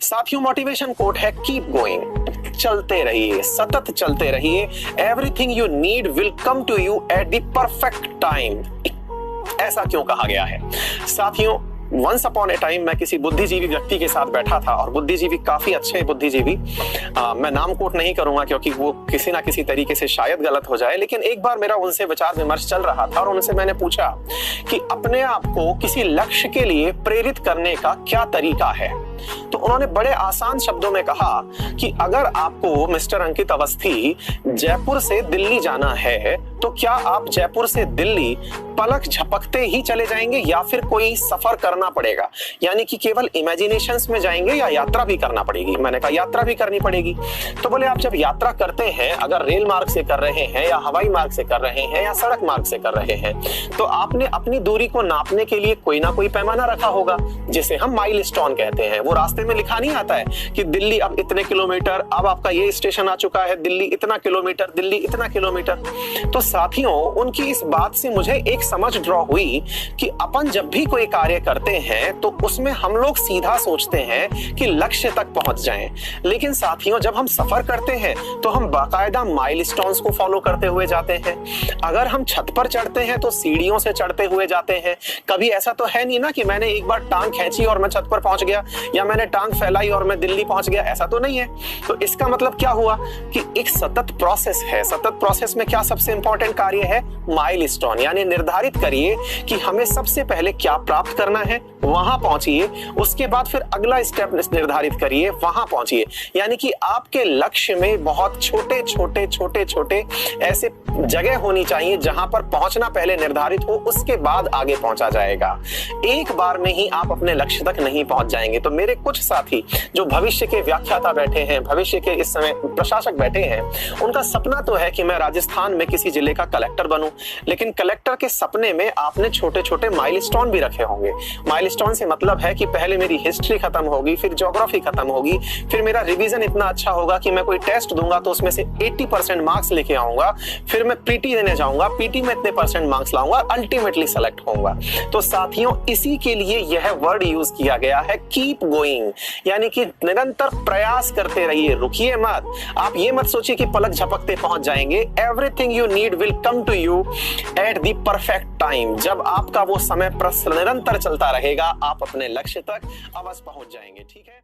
साथियों, motivation quote है keep going, चलते रहिए, सतत चलते रहिए। Everything you need will come to you at the perfect time. ऐसा क्यों कहा गया है? साथियों, वंस अपॉन ए टाइम मैं किसी बुद्धिजीवी व्यक्ति के साथ बैठा था, और बुद्धिजीवी काफी अच्छे बुद्धिजीवी, मैं नाम कोट नहीं करूंगा क्योंकि वो किसी ना किसी तरीके से शायद गलत हो जाए, लेकिन एक बार मेरा उनसे विचार विमर्श चल रहा था और उनसे मैंने पूछा कि अपने आप को किसी लक्ष्य के लिए प्रेरित करने का क्या तरीका है। तो उन्होंने बड़े आसान शब्दों में कहा कि अगर आपको मिस्टर अंकित अवस्थी जयपुर से दिल्ली जाना है तो क्या आप जयपुर से दिल्ली पलक झपकते ही चले जाएंगे या फिर कोई सफर करना पड़ेगा, यानी कि केवल इमेजिनेशंस में जाएंगे या यात्रा भी करना पड़ेगी? मैंने कहा यात्रा भी करनी पड़ेगी। तो बोले आप जब यात्रा करते हैं, अगर रेल मार्ग से कर रहे हैं या हवाई मार्ग से कर रहे हैं या सड़क मार्ग से कर रहे हैं, तो आपने अपनी दूरी को नापने के लिए कोई ना कोई पैमाना रखा होगा जिसे हम माइलस्टोन कहते हैं। वो रास्ते में लिखा नहीं आता है कि दिल्ली अब इतने किलोमीटर, अब आपका ये स्टेशन आ चुका है, दिल्ली इतना किलोमीटर, दिल्ली इतना किलोमीटर। तो साथियों, उनकी इस बात से मुझे एक समझ ड्रॉ हुई कि अपन जब भी कोई कार्य करते हैं तो उसमें हम लोग सीधा सोचते हैं कि लक्ष्य तक पहुंच जाएं, लेकिन साथियों जब हम सफर करते हैं तो हम बाकायदा माइलस्टोन्स को फॉलो करते हुए जाते हैं। अगर हम छत पर चढ़ते हैं तो सीढ़ियों से चढ़ते हुए जाते हैं। कभी ऐसा तो है नहीं ना कि मैंने एक बार टांग खींची और मैं छत पर पहुंच गया, या मैंने टांग फैलाई और मैं दिल्ली पहुंच गया, ऐसा तो नहीं है। तो इसका मतलब क्या हुआ कि एक सतत प्रोसेस है। सतत प्रोसेस में क्या सबसे इंपॉर्टेंट कार्य है? माइलस्टोन, यानी निर्धारित करिए कि हमें सबसे पहले क्या प्राप्त करना है, वहां पहुंचिए, उसके बाद फिर अगला स्टेप निर्धारित करिए, वहां पहुंचिए। यानी कि आपके लक्ष्य में बहुत छोटे छोटे छोटे छोटे ऐसे जगह होनी चाहिए जहां पर पहुंचना पहले निर्धारित हो, उसके बाद आगे पहुंचा जाएगा। एक बार में ही आप अपने लक्ष्य तक नहीं पहुंच जाएंगे। तो मेरे कुछ साथी जो भविष्य के व्याख्याता बैठे हैं, भविष्य के इस समय प्रशासक बैठे हैं, उनका सपना तो है कि मैं राजस्थान में किसी जिले का कलेक्टर बनूं, लेकिन कलेक्टर के सपने में आपने छोटे छोटे माइलस्टोन भी रखे होंगे। माइलस्टोन से मतलब है कि पहले मेरी हिस्ट्री खत्म होगी, फिर ज्योग्राफी खत्म होगी, फिर मेरा रिवीजन इतना अच्छा होगा कि मैं कोई टेस्ट दूंगा तो उसमें से 80% मार्क्स लेके आऊंगा, फिर मैं पीटी देने जाऊंगा, पीटी में इतने % मार्क्स लाऊंगा, अल्टीमेटली सेलेक्ट होऊंगा। तो साथियों, इसी के लिए यह वर्ड यूज किया गया है कीप गोइंग, यानी कि निरंतर प्रयास करते रहिए, रुकिए मत। आप ये मत सोचिए कि पलक झपकते पहुंच जाएंगे। Everything you need will come to you at the perfect time. जब आपका वो समय निरंतर चलता रहेगा, आप अपने लक्ष्य तक अवश्य पहुंच जाएंगे। ठीक है।